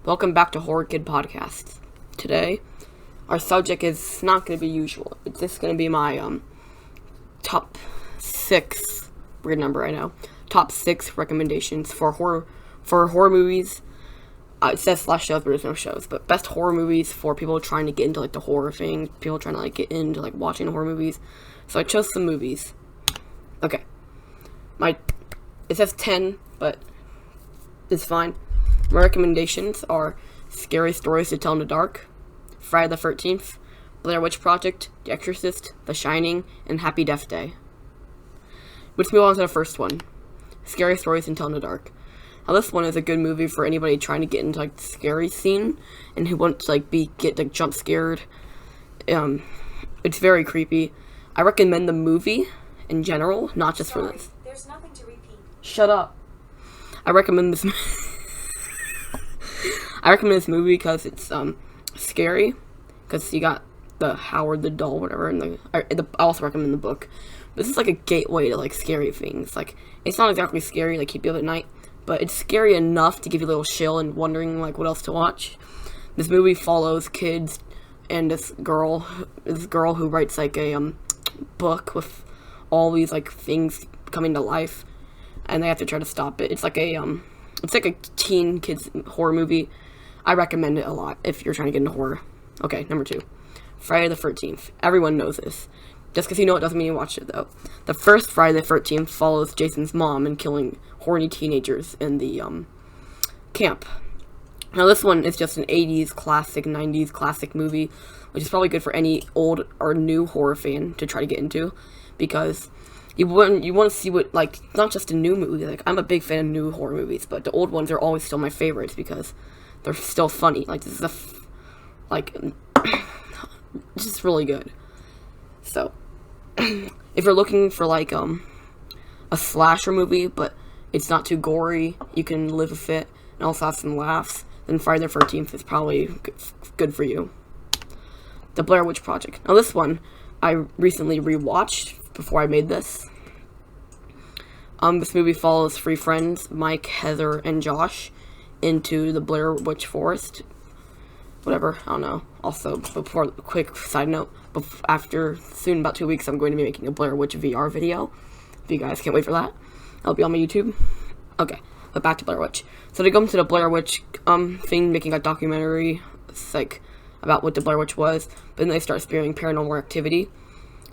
Welcome back to HorrorKIdPodcast. Today, our subject is not going to be usual. It's just going to be my top 6, weird number I know, top 6 recommendations for horror movies. It says / shows, but there's no shows. But best horror movies for people trying to get into the horror thing, people trying to get into watching horror movies. So I chose some movies. Okay, it says 10, but it's fine. My recommendations are Scary Stories to Tell in the Dark, Friday the 13th, Blair Witch Project, The Exorcist, The Shining, and Happy Death Day. Let's move on to the first one, Scary Stories to Tell in the Dark. Now this one is a good movie for anybody trying to get into the scary scene and who wants to get jump scared. It's very creepy. I recommend the movie in general, not just for this. There's nothing to repeat. Shut up. I recommend this movie because it's scary, because you got the Howard the Doll, whatever, and I also recommend the book. This is a gateway to scary things. It's not exactly scary keep you up at night, but it's scary enough to give you a little chill and wondering what else to watch. This movie follows kids and this girl who writes a book with all these things coming to life, and they have to try to stop it. It's a teen kids horror movie. I recommend it a lot if you're trying to get into horror. Okay, number 2, Friday the 13th. Everyone knows this. Just because you know it doesn't mean you watch it, though. The first Friday the 13th follows Jason's mom in killing horny teenagers in the camp. Now this one is just an 80s classic, 90s classic movie, which is probably good for any old or new horror fan to try to get into, because you want to see what, not just a new movie. I'm a big fan of new horror movies, but the old ones are always still my favorites because they're still funny. This is it's just really good. So, if you're looking for a slasher movie, but it's not too gory, you can live with it and also have some laughs, then Friday the 13th is probably good for you. The Blair Witch Project. Now this one I recently rewatched before I made this. This movie follows 3 friends, Mike, Heather, and Josh, into the Blair Witch Forest. Whatever, I don't know. Also, before a quick side note, soon, about 2 weeks, I'm going to be making a Blair Witch VR video. If you guys can't wait for that, that'll be on my YouTube. Okay, but back to Blair Witch. So they go into the Blair Witch thing, making a documentary. It's about what the Blair Witch was, but then they start experiencing paranormal activity,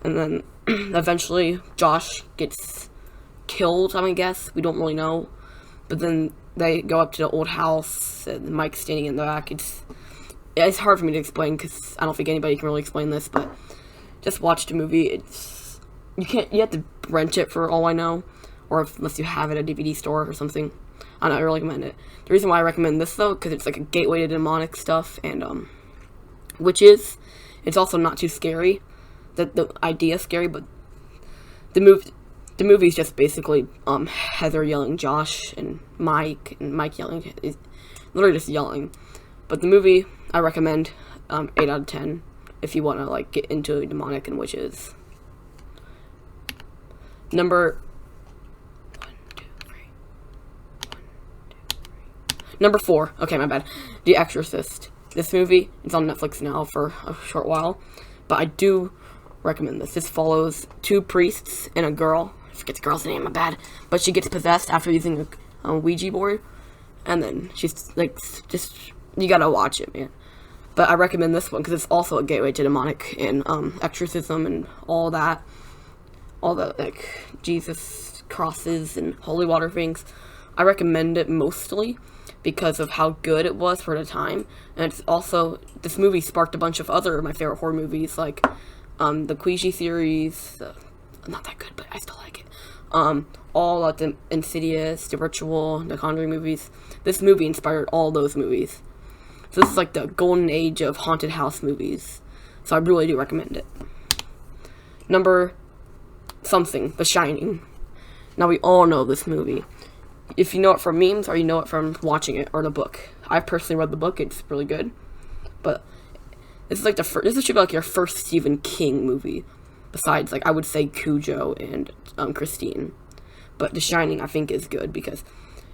and then eventually Josh gets killed, I guess. We don't really know. But then they go up to the old house, and Mike's standing in the back. It's hard for me to explain, because I don't think anybody can really explain this, but just watch the movie. You have to rent it for all I know, or unless you have it at a DVD store or something. I don't know, I really recommend it. The reason why I recommend this, though, because it's a gateway to demonic stuff, and witches. It's also not too scary. The idea is scary, but the movie is just basically Heather yelling Josh and Mike yelling, is literally just yelling. But the movie I recommend 8 out of 10 if you want to get into demonic and witches. Number 4. Okay, my bad. The Exorcist. This movie is on Netflix now for a short while, but I do recommend this. This follows 2 priests and a girl. I forget the girl's name, my bad. But she gets possessed after using a Ouija board, and then she's you gotta watch it, man. But I recommend this one because it's also a gateway to demonic and exorcism and all that. All the Jesus crosses and holy water things. I recommend it mostly because of how good it was for the time, and it's also, this movie sparked a bunch of other of my favorite horror movies, the Ouija series. Not that good, but I still like it. All the Insidious, The Ritual, the Conjuring movies. This movie inspired all those movies. So this is the golden age of haunted house movies. So I really do recommend it. Number something, The Shining. Now we all know this movie. If you know it from memes or you know it from watching it or the book. I personally read the book, it's really good. But this is this should be your first Stephen King movie. Besides, I would say Cujo and Christine. But The Shining, I think, is good because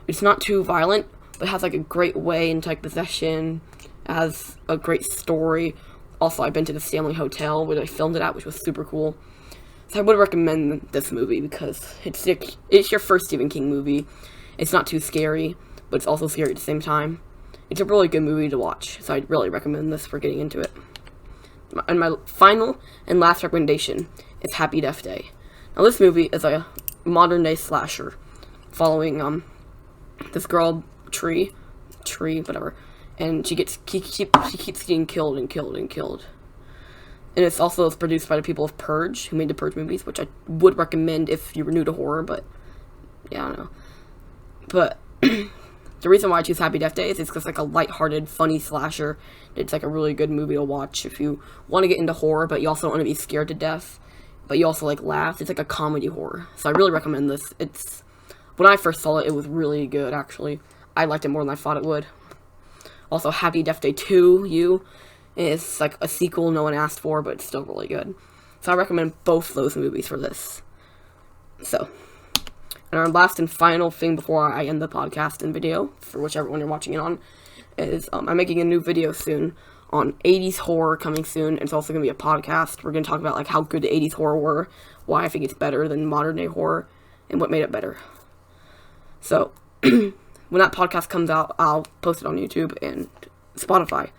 it's not too violent, but it has like a great way into like possession, has a great story. Also, I've been to the Stanley Hotel where they filmed it at, which was super cool. So I would recommend this movie because it's your first Stephen King movie. It's not too scary, but it's also scary at the same time. It's a really good movie to watch, so I'd really recommend this for getting into it. And my final and last recommendation is Happy Death Day. Now, this movie is a modern-day slasher following this girl, Tree, whatever, and she keeps getting killed and killed and killed. And it's also produced by the people of Purge, who made the Purge movies, which I would recommend if you were new to horror, but yeah, I don't know. But the reason why I choose Happy Death Day is it's just like a lighthearted, funny slasher. It's like a really good movie to watch if you want to get into horror, but you also don't want to be scared to death, but you also like laugh. It's like a comedy horror. So I really recommend this. When I first saw it, it was really good, actually. I liked it more than I thought it would. Also, Happy Death Day 2, is like a sequel no one asked for, but it's still really good. So I recommend both those movies for this. So, and our last and final thing before I end the podcast and video, for whichever one you're watching it on, is I'm making a new video soon on 80s horror coming soon. It's also going to be a podcast. We're going to talk about like how good the 80s horror were, why I think it's better than modern day horror, and what made it better. So, when that podcast comes out, I'll post it on YouTube and Spotify.